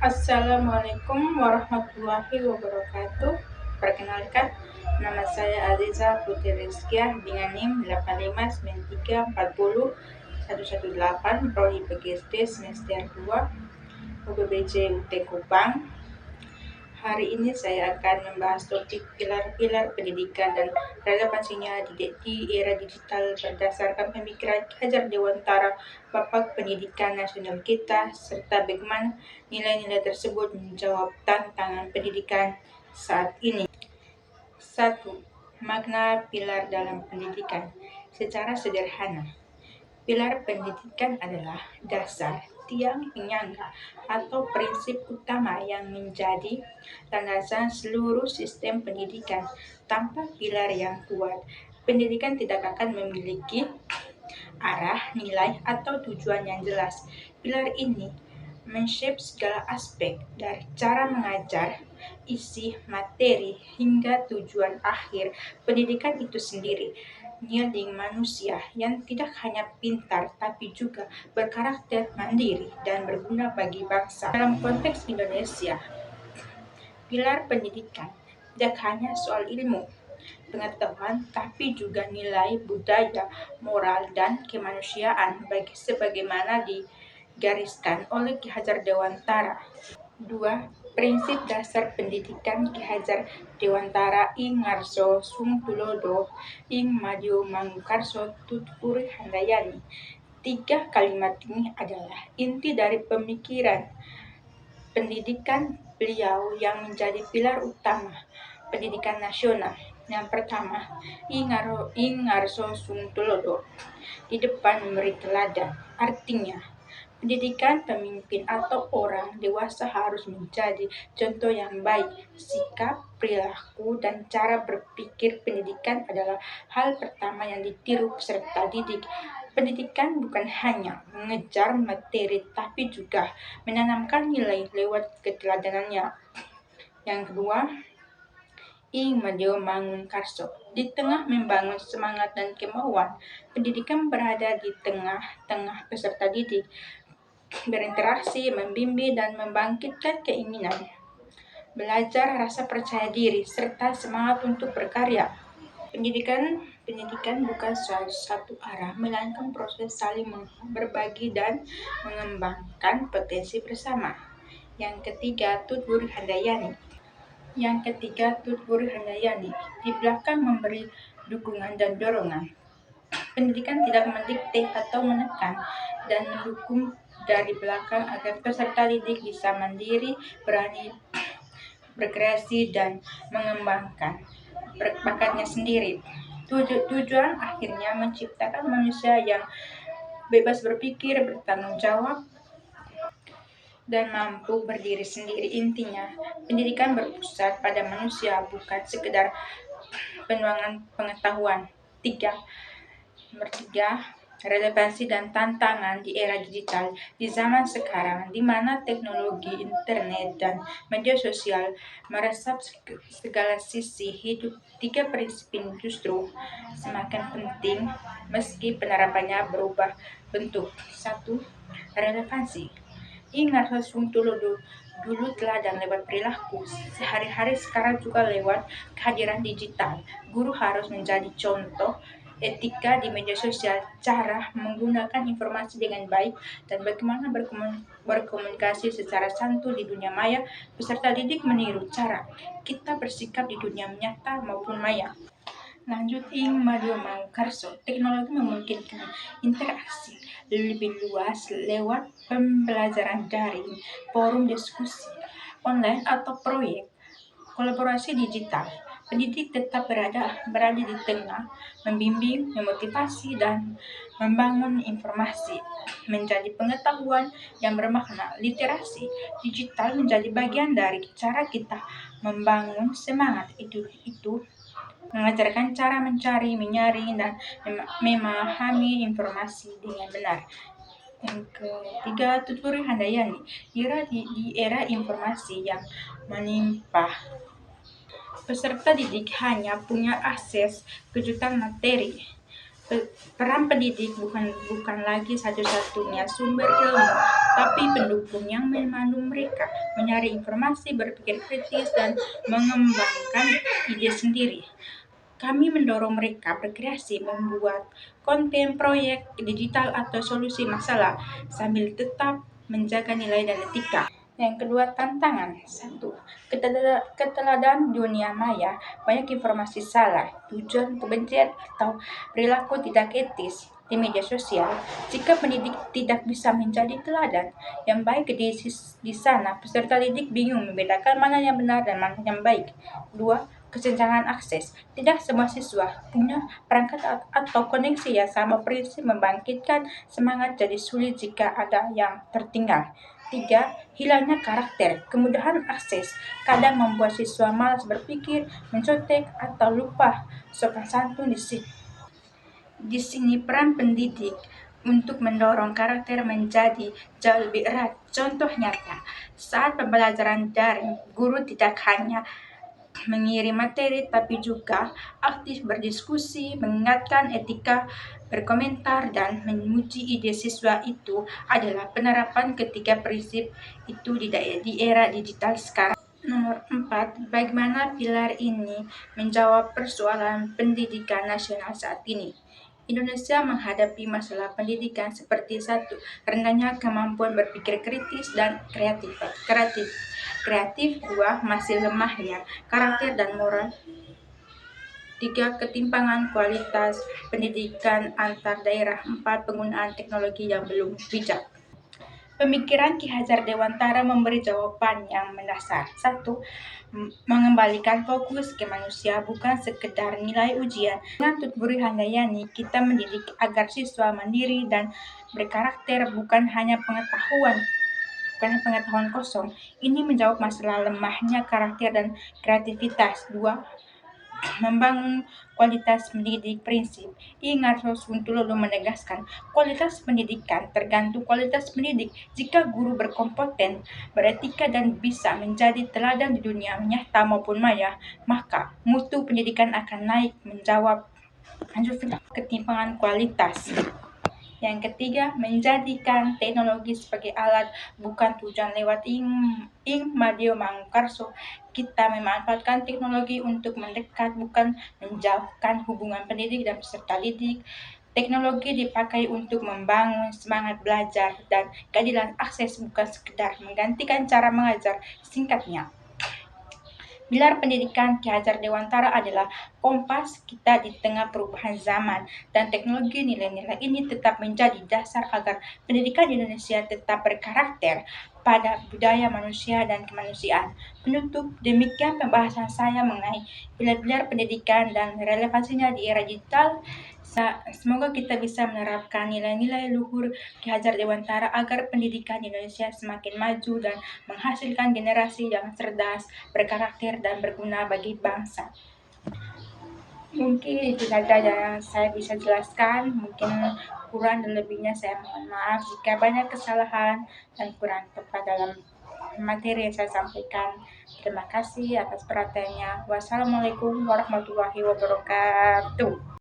Assalamualaikum warahmatullahi wabarakatuh. Perkenalkan, nama saya Aziza Putri Rizkia dengan NIM 859340 Prodi PGSD semester 2 UPBC UT Kupang. Hari ini saya akan membahas topik pilar-pilar pendidikan dan relevansinya di era digital berdasarkan pemikiran Ki Hajar Dewantara, Bapak Pendidikan Nasional kita, serta bagaimana nilai-nilai tersebut menjawab tantangan pendidikan saat ini. 1. Makna pilar dalam pendidikan. Secara sederhana, pilar pendidikan adalah dasar, tiang penyangga, atau prinsip utama yang menjadi landasan seluruh sistem pendidikan. Tanpa pilar yang kuat, pendidikan tidak akan memiliki arah, nilai, atau tujuan yang jelas. Pilar ini men-shape segala aspek dari cara mengajar, isi materi, hingga tujuan akhir pendidikan itu sendiri. Nilai manusia yang tidak hanya pintar tapi juga berkarakter mandiri dan berguna bagi bangsa. Dalam konteks Indonesia, pilar pendidikan tidak hanya soal ilmu, pengetahuan, tapi juga nilai budaya, moral, dan kemanusiaan sebagaimana digariskan oleh Ki Hajar Dewantara. 2. Prinsip dasar pendidikan Ki Hajar Dewantara ing ngarso Sung Tulodo ing Madyo Mangkarso Tutpuri Handayani. 3 kalimat ini adalah inti dari pemikiran pendidikan beliau yang menjadi pilar utama pendidikan nasional. Yang pertama, ing ngarso Sung Tulodo, di depan memberi teladan. Artinya, pendidikan pemimpin atau orang dewasa harus menjadi contoh yang baik. Sikap, perilaku, dan cara berpikir pendidikan adalah hal pertama yang ditiru peserta didik. Pendidikan bukan hanya mengejar materi, tapi juga menanamkan nilai lewat keteladanannya. Yang kedua, ing Madyo Mangun Karso, di tengah membangun semangat dan kemauan, pendidikan berada di tengah-tengah peserta didik, berinteraksi, membimbing, dan membangkitkan keinginan belajar, rasa percaya diri, serta semangat untuk berkarya. Pendidikan bukan satu arah, melainkan proses saling berbagi dan mengembangkan potensi bersama. Yang ketiga, Tutpuri Handayani. Di belakang memberi dukungan dan dorongan. Pendidikan tidak mendikte atau menekan, dan mendukung dari belakang agar peserta didik bisa mandiri, berani berkreasi, dan mengembangkan bakatnya sendiri. Tujuan akhirnya menciptakan manusia yang bebas berpikir, bertanggung jawab, dan mampu berdiri sendiri. Intinya, pendidikan berpusat pada manusia, bukan sekedar penuangan pengetahuan. Nomor 3, relevansi dan tantangan di era digital. Di zaman sekarang, di mana teknologi, internet, dan media sosial meresap segala sisi hidup, 3 prinsip ini justru semakin penting meski penerapannya berubah bentuk. 1. Relevansi. Ingat Sung Tulodo dulu teladan lewat perilaku, sehari-hari sekarang juga lewat kehadiran digital. Guru harus menjadi contoh etika di media sosial, cara menggunakan informasi dengan baik, dan bagaimana berkomunikasi secara santun di dunia maya. Peserta didik meniru cara kita bersikap di dunia nyata maupun maya. Lanjut, ing Madyo Mangkarso, teknologi memungkinkan interaksi lebih luas lewat pembelajaran daring, forum diskusi online, atau proyek kolaborasi digital. Pendidik tetap berada di tengah, membimbing, memotivasi, dan membangun informasi menjadi pengetahuan yang bermakna. Literasi digital menjadi bagian dari cara kita membangun semangat itu mengajarkan cara mencari, menyaring, dan memahami informasi dengan benar. Yang ketiga, Tutpuri Handayani. Di era informasi yang melimpah, peserta didik hanya punya akses ke jutaan materi, Peran pendidik bukan lagi satu-satunya sumber ilmu, tapi pendukung yang memandu mereka mencari informasi, berpikir kritis, dan mengembangkan ide sendiri. Kami mendorong mereka berkreasi, membuat konten, proyek digital, atau solusi masalah sambil tetap menjaga nilai dan etika. Yang kedua, tantangan. Satu, keteladan dunia maya, banyak informasi salah, tujuan kebencian, atau perilaku tidak etis di media sosial. Jika pendidik tidak bisa menjadi teladan yang baik di sana, peserta didik bingung membedakan mana yang benar dan mana yang baik. Dua, kesenjangan akses. Tidak semua siswa punya perangkat atau koneksi yang sama. Prinsip membangkitkan semangat jadi sulit jika ada yang tertinggal. Tiga, hilangnya karakter. Kemudahan akses kadang membuat siswa malas berpikir, mencontek, atau lupa sopan santun di sini peran pendidik untuk mendorong karakter menjadi jauh lebih erat. Contoh nyata, saat pembelajaran daring, guru tidak hanya mengirim materi tapi juga aktif berdiskusi, mengingatkan etika, berkomentar, dan memuji ide siswa. Itu adalah penerapan ketiga prinsip itu di era digital sekarang. Nomor 4, bagaimana pilar ini menjawab persoalan pendidikan nasional saat ini? Indonesia menghadapi masalah pendidikan seperti satu, rendahnya kemampuan berpikir kritis dan kreatif. Dua, masih lemahnya karakter dan moral. Tiga, ketimpangan kualitas pendidikan antar daerah. Empat, penggunaan teknologi yang belum bijak. Pemikiran Ki Hajar Dewantara memberi jawaban yang mendasar. Satu, mengembalikan fokus ke manusia, bukan sekedar nilai ujian. Dengan Tutburi Handayani, kita mendidik agar siswa mandiri dan berkarakter, bukan hanya pengetahuan kosong. Ini menjawab masalah lemahnya karakter dan kreativitas. Dua, membangun kualitas pendidik. Prinsip ingat, Rasulullah menegaskan kualitas pendidikan tergantung kualitas pendidik. Jika guru berkompeten, beretika, dan bisa menjadi teladan di dunia nyata maupun maya, maka mutu pendidikan akan naik. Menjawab ketimpangan kualitas. Yang ketiga, menjadikan teknologi sebagai alat, bukan tujuan. Lewat Ing Madio Mangkarso, kita memanfaatkan teknologi untuk mendekat, bukan menjauhkan hubungan pendidik dan peserta didik. Teknologi dipakai untuk membangun semangat belajar dan keadilan akses, bukan sekedar menggantikan cara mengajar. Singkatnya, pilar pendidikan Ki Hajar Dewantara adalah kompas kita di tengah perubahan zaman dan teknologi. Nilai-nilai ini tetap menjadi dasar agar pendidikan di Indonesia tetap berkarakter pada budaya manusia dan kemanusiaan. Penutup, demikian pembahasan saya mengenai pilar-pilar pendidikan dan relevansinya di era digital. Semoga kita bisa menerapkan nilai-nilai luhur Ki Hajar Dewantara agar pendidikan di Indonesia semakin maju dan menghasilkan generasi yang cerdas, berkarakter, dan berguna bagi bangsa. Mungkin itu saja yang saya bisa jelaskan. Mungkin kurang dan lebihnya saya mohon maaf jika banyak kesalahan dan kurang tepat dalam materi yang saya sampaikan. Terima kasih atas perhatiannya. Wassalamualaikum warahmatullahi wabarakatuh.